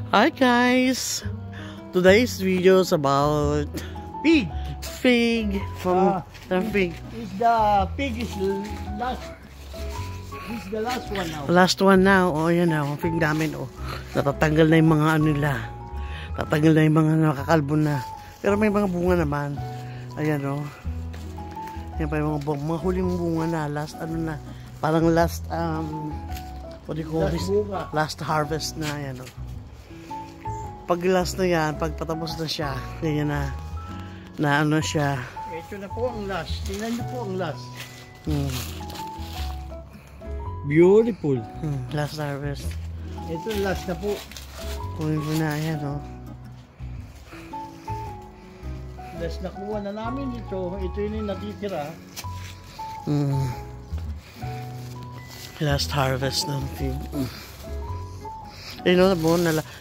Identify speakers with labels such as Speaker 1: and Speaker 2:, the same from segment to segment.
Speaker 1: Hi guys! Today's video is about
Speaker 2: Pig.
Speaker 1: fig from the fig.
Speaker 2: The pig is last. This is the last one now.
Speaker 1: Last one now. Oh, yan na. Fig namin. Oh. Natatanggal na yung mga ano nila. Natatanggal na yung mga nakakalbo na. Pero may mga bunga naman. Ayan oh. Yan pa yung mga huling bunga na. Last ano na. Parang last what do you call this? Last harvest na. Ayan oh. Pag last na yan, pag patapos na siya, ganyan na ano siya.
Speaker 2: Ito na po ang last. Tingnan niyo po ang last. Beautiful.
Speaker 1: Last harvest.
Speaker 2: Ito last na po.
Speaker 1: Kunin ko na, ayan o.
Speaker 2: Last na kuha na namin ito. Ito yun yung natitira.
Speaker 1: Last harvest ng fig. Ayun o,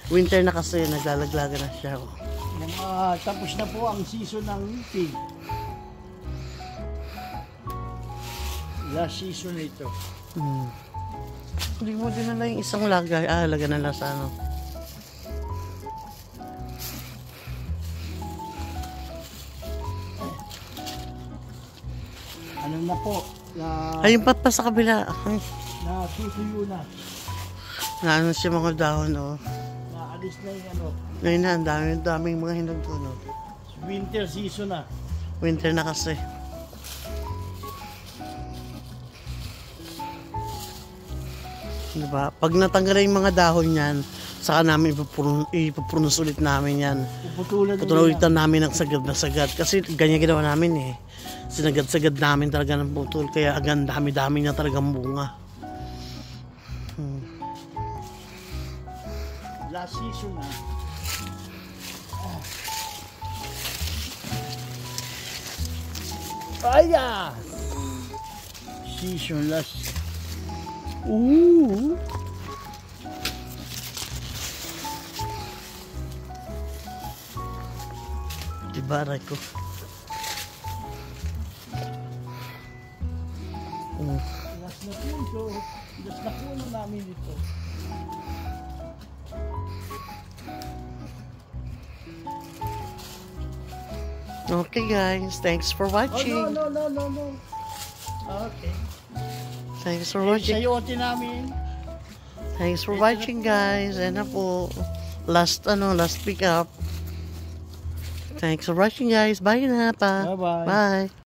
Speaker 1: winter na kasi, naglalaglaga na siya. Oh.
Speaker 2: Tapos na po ang season ng pig. Last season na ito.
Speaker 1: Hindi mo din na yung isang lagay. Laga na lang sa ano.
Speaker 2: Ano na po?
Speaker 1: Ayun pa sa kabila.
Speaker 2: Na susuyo na.
Speaker 1: Na ano siya mga dahon o.
Speaker 2: Naalis na yung ano.
Speaker 1: Ngayon na, daming mga hinog doon o.
Speaker 2: Winter season na.
Speaker 1: Winter na kasi. Diba? Pag natanggal yung mga dahon yan, saka namin ipupunos ulit namin yan. Putulitan namin ng sagad na sagad. Kasi ganyan ginawa namin eh. Sinagad-sagad namin talaga ng putol. Kaya agad dami-dami na talagang bunga.
Speaker 2: Last season na. Aya! Season last.
Speaker 1: Ooh! Diba, Reko?
Speaker 2: Last na po ito. Last na po na namin ito.
Speaker 1: Okay guys, thanks for watching.
Speaker 2: Oh, no. Okay.
Speaker 1: Thanks for watching.
Speaker 2: Sayote namin.
Speaker 1: Thanks for watching guys. And na po, last pick up. Thanks for watching guys. Bye na pa.
Speaker 2: Bye-bye.
Speaker 1: Bye.